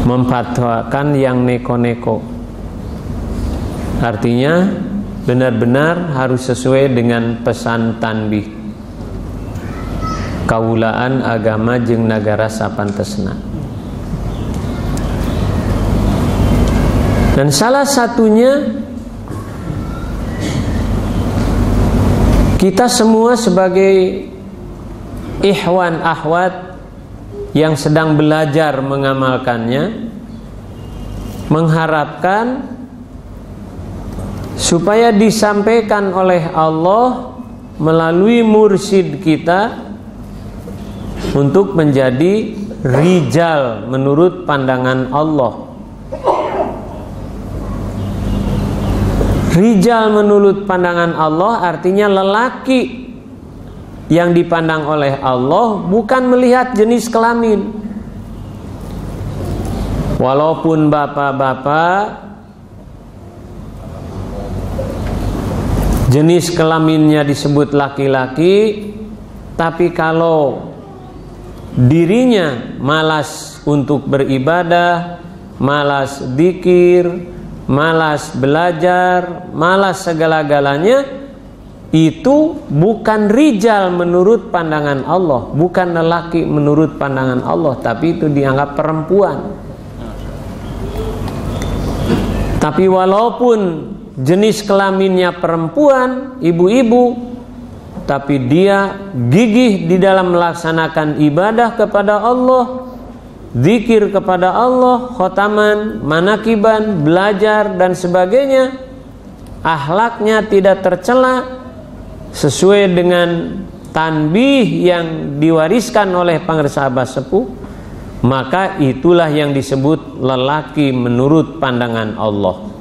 A: memfatwakan yang neko-neko. Artinya benar-benar harus sesuai dengan pesan tanbih kawulaan agama jeung nagara sapantesna. Dan salah satunya, kita semua sebagai ikhwan akhwat yang sedang belajar mengamalkannya, mengharapkan supaya disampaikan oleh Allah melalui mursyid kita untuk menjadi rijal menurut pandangan Allah. Rijal menurut pandangan Allah artinya lelaki yang dipandang oleh Allah bukan melihat jenis kelamin. Walaupun bapak-bapak jenis kelaminnya disebut laki-laki, tapi kalau dirinya malas untuk beribadah, malas dzikir, malas belajar, malas segala-galanya, itu bukan rijal menurut pandangan Allah, bukan lelaki menurut pandangan Allah, tapi itu dianggap perempuan. Tapi walaupun jenis kelaminnya perempuan, ibu-ibu, tapi dia gigih di dalam melaksanakan ibadah kepada Allah, zikir kepada Allah, khotaman, manakiban, belajar dan sebagainya, akhlaknya tidak tercela, sesuai dengan tanbih yang diwariskan oleh pangresabah sepuh, maka itulah yang disebut lelaki menurut pandangan Allah.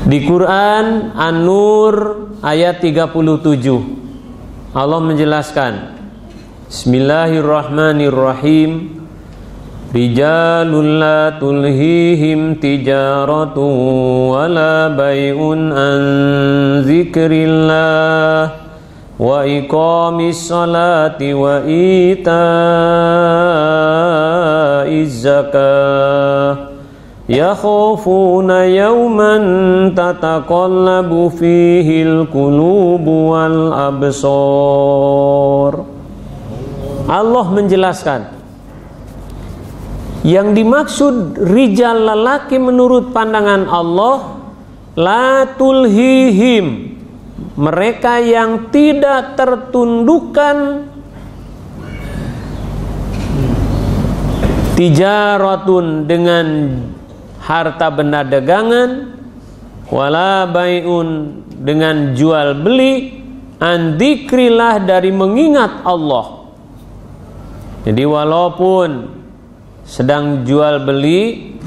A: Di Quran An-Nur ayat 37 Allah menjelaskan, Bismillahirrahmanirrahim, Rijalun la tulhihim tijaratun wala bay'un an zikrillah wa iqamis salati wa ita'iz zakah yakhafuna yawman tataqallabu fihil qulubu wal absar. Allah menjelaskan, yang dimaksud rijal lelaki menurut pandangan Allah, la tulhihim, mereka yang tidak tertundukkan, tijaratun dengan harta benda dagangan, wala bai'un dengan jual beli, an dzikrillah dari mengingat Allah. Jadi walaupun sedang jual beli,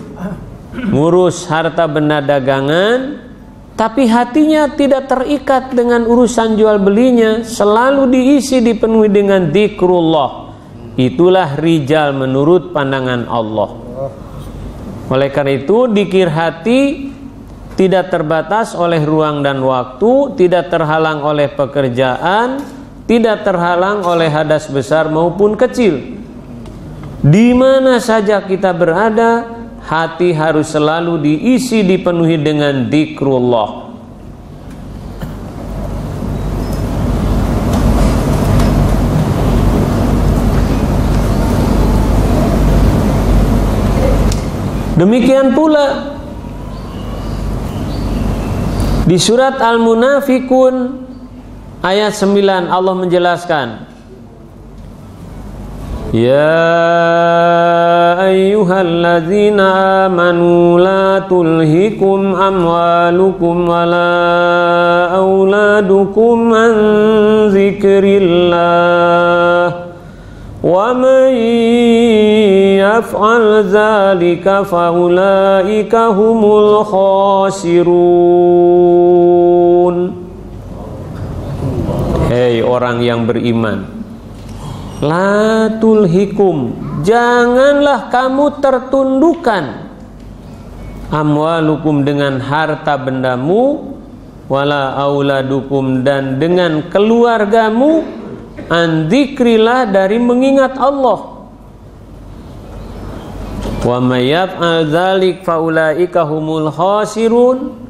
A: ngurus harta benda dagangan, tapi hatinya tidak terikat dengan urusan jual belinya, selalu diisi dipenuhi dengan dzikrullah. Itulah rijal menurut pandangan Allah. Oleh karena itu, dzikir hati tidak terbatas oleh ruang dan waktu, tidak terhalang oleh pekerjaan, tidak terhalang oleh hadas besar maupun kecil. Di mana saja kita berada, hati harus selalu diisi dipenuhi dengan dzikrullah. Demikian pula di surat Al-Munafikun ayat 9 Allah menjelaskan, Ya ayyuhalladzina amanu la tulhikum amwalukum wala auladukum an zikrillah wa man yaf'al dzalika faulaika humul khasirun. Hei orang yang beriman, la tulhikum, janganlah kamu tertundukkan, amwalukum dengan harta bendamu, wala auladukum dan dengan keluargamu, an dzikrillah dari mengingat Allah. Wa may yaf'al dzalik faulaika humul khasirun.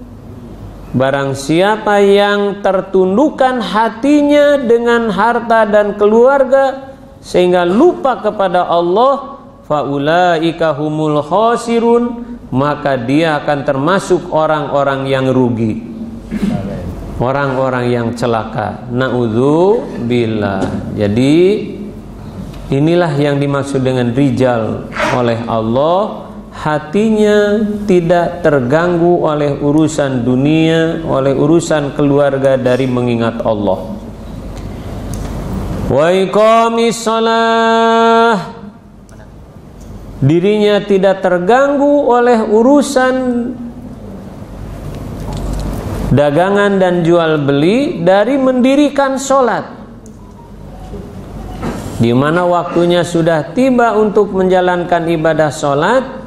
A: Barang siapa yang tertundukkan hatinya dengan harta dan keluarga sehingga lupa kepada Allah, faulaika humul khasirun, maka dia akan termasuk orang-orang yang rugi, orang-orang yang celaka. Na'udzubillah. Jadi inilah yang dimaksud dengan rijal oleh Allah, hatinya tidak terganggu oleh urusan dunia, oleh urusan keluarga dari mengingat Allah. Wa iqamis shalah, dirinya tidak terganggu oleh urusan dagangan dan jual beli dari mendirikan sholat, di mana waktunya sudah tiba untuk menjalankan ibadah sholat,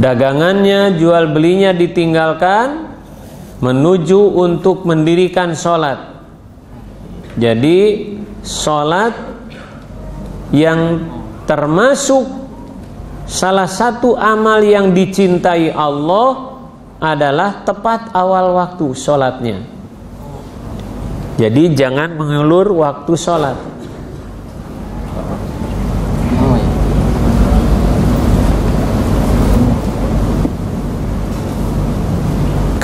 A: dagangannya, jual belinya ditinggalkan menuju untuk mendirikan sholat. Jadi sholat yang termasuk salah satu amal yang dicintai Allah adalah tepat awal waktu sholatnya. Jadi jangan mengulur waktu sholat.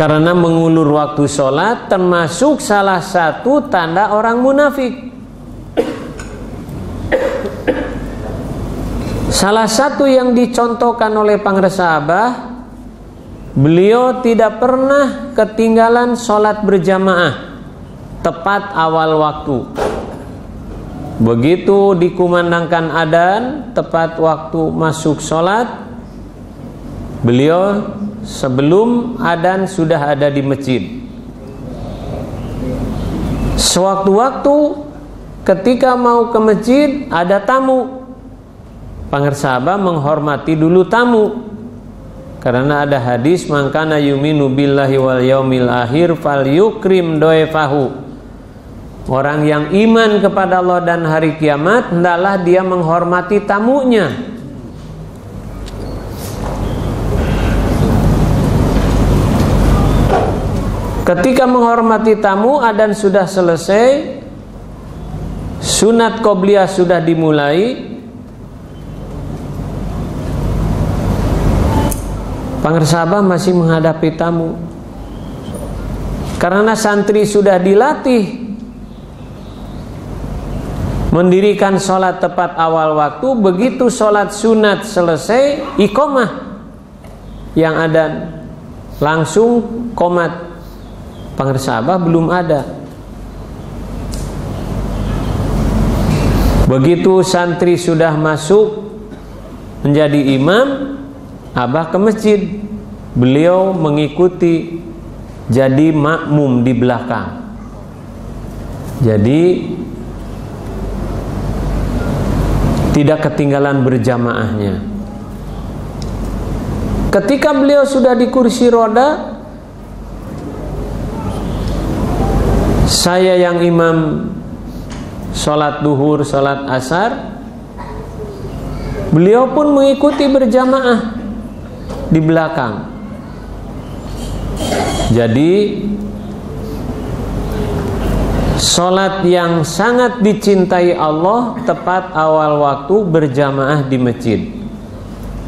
A: Karena mengulur waktu sholat termasuk salah satu tanda orang munafik. Salah satu yang dicontohkan oleh pangresabah beliau tidak pernah ketinggalan sholat berjamaah tepat awal waktu. Begitu dikumandangkan adzan tepat waktu masuk sholat, beliau sebelum adzan sudah ada di masjid. Sewaktu-waktu ketika mau ke masjid ada tamu, pangersaba menghormati dulu tamu. Karena ada hadis, man kana yuminu billahi wal yaumil akhir falyukrim doefahu. Orang yang iman kepada Allah dan hari kiamat, hendaklah dia menghormati tamunya. Ketika menghormati tamu, adzan sudah selesai, sunat qobliyah sudah dimulai. Pangersaba masih menghadapi tamu. Karena santri sudah dilatih mendirikan sholat tepat awal waktu, begitu sholat sunat selesai, iqomah yang ada langsung qomat. Pangersaba belum ada. Begitu santri sudah masuk menjadi imam, abah ke masjid, beliau mengikuti jadi makmum di belakang. Jadi tidak ketinggalan berjamaahnya. Ketika beliau sudah di kursi roda, saya yang imam sholat duhur, sholat asar, beliau pun mengikuti berjamaah di belakang. Jadi sholat yang sangat dicintai Allah tepat awal waktu berjamaah di masjid.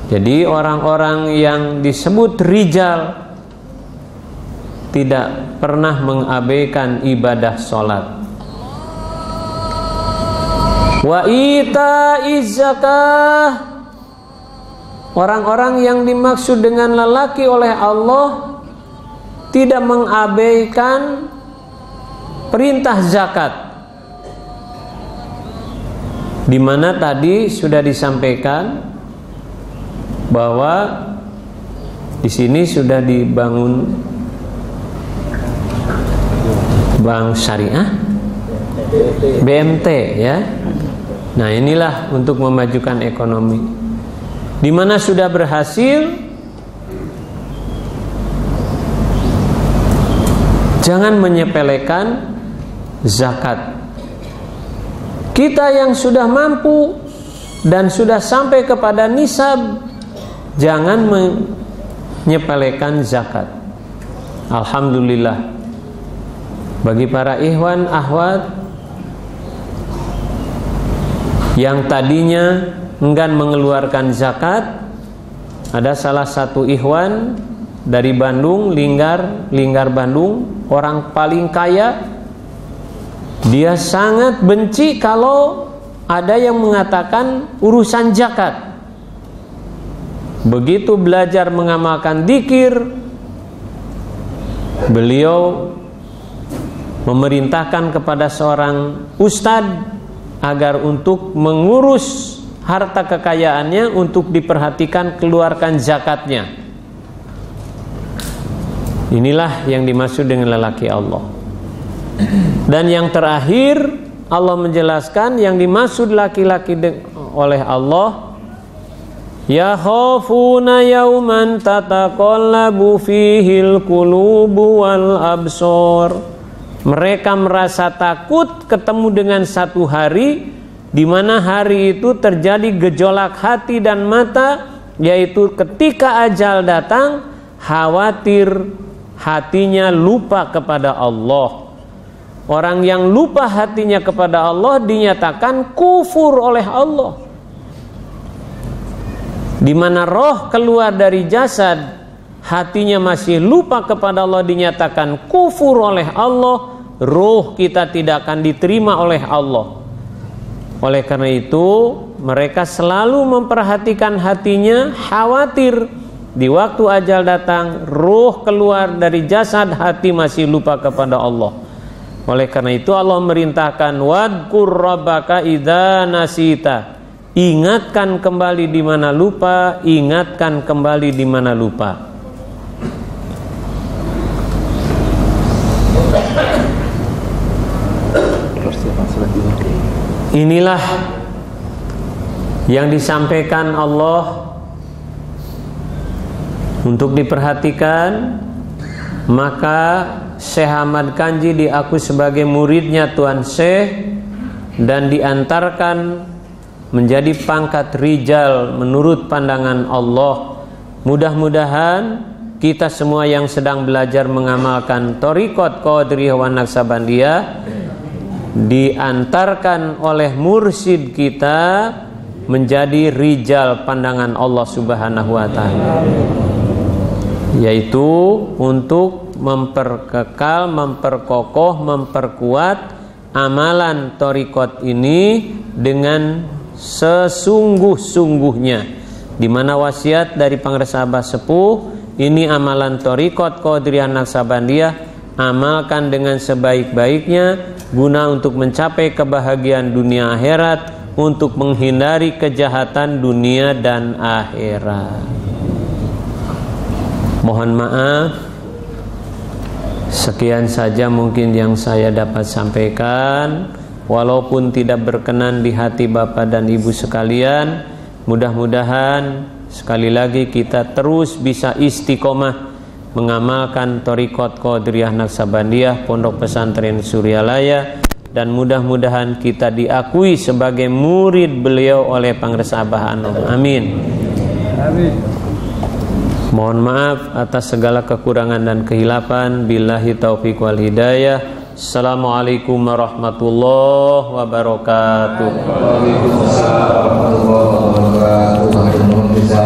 A: Jadi orang-orang yang disebut rijal tidak pernah mengabaikan ibadah sholat. Wa ita'iz zakah, orang-orang yang dimaksud dengan lelaki oleh Allah tidak mengabaikan perintah zakat. Di mana tadi sudah disampaikan bahwa di sini sudah dibangun bank syariah, BMT ya. Nah, inilah untuk memajukan ekonomi. Di mana sudah berhasil. Jangan menyepelekan zakat. Kita yang sudah mampu dan sudah sampai kepada nisab, jangan menyepelekan zakat. Alhamdulillah, bagi para ikhwan akhwat yang tadinya enggan mengeluarkan zakat, ada salah satu ikhwan dari Bandung, Linggar Bandung, orang paling kaya. Dia sangat benci kalau ada yang mengatakan urusan zakat. Begitu belajar mengamalkan dzikir, beliau memerintahkan kepada seorang ustadz agar untuk mengurus harta kekayaannya untuk diperhatikan keluarkan zakatnya. Inilah yang dimaksud dengan lelaki Allah. Dan yang terakhir, Allah menjelaskan yang dimaksud laki-laki oleh Allah, ya khafuna yauman tataqallabu fihil qulubu wal absar. Mereka merasa takut ketemu dengan satu hari di mana hari itu terjadi gejolak hati dan mata, yaitu ketika ajal datang, khawatir hatinya lupa kepada Allah. Orang yang lupa hatinya kepada Allah dinyatakan kufur oleh Allah. Di mana roh keluar dari jasad, hatinya masih lupa kepada Allah, dinyatakan kufur oleh Allah, roh kita tidak akan diterima oleh Allah. Oleh karena itu, mereka selalu memperhatikan hatinya, khawatir di waktu ajal datang, ruh keluar dari jasad, hati masih lupa kepada Allah. Oleh karena itu Allah merintahkan wadkur rabbaka idza nasita. Ingatkan kembali di mana lupa, ingatkan kembali di mana lupa. Inilah yang disampaikan Allah untuk diperhatikan. Maka Syekh Ahmad Kanji diakui sebagai muridnya Tuan Syekh dan diantarkan menjadi pangkat rijal menurut pandangan Allah. Mudah-mudahan kita semua yang sedang belajar mengamalkan Thariqat Qadiriyah wa Naqsabandiyah diantarkan oleh mursyid kita menjadi rijal pandangan Allah Subhanahu wa taala, yaitu untuk memperkekal, memperkokoh, memperkuat amalan thariqat ini dengan sesungguh-sungguhnya, di mana wasiat dari Pangresabah Sepuh, ini amalan thariqat Qadiriyah Naqsabandiyah, amalkan dengan sebaik-baiknya guna untuk mencapai kebahagiaan dunia akhirat, untuk menghindari kejahatan dunia dan akhirat. Mohon maaf, sekian saja mungkin yang saya dapat sampaikan. Walaupun tidak berkenan di hati Bapak dan Ibu sekalian, mudah-mudahan sekali lagi kita terus bisa istiqomah mengamalkan Thariqat Qadiriyah Naqsabandiyah Pondok Pesantren Suryalaya, dan mudah-mudahan kita diakui sebagai murid beliau oleh Pangresabah Anom. Amin. Amin. Mohon maaf atas segala kekurangan dan kehilapan. Billahi taufiq wal hidayah. Assalamualaikum warahmatullahi wabarakatuh. Waalaikumsalam warahmatullahi wabarakatuh.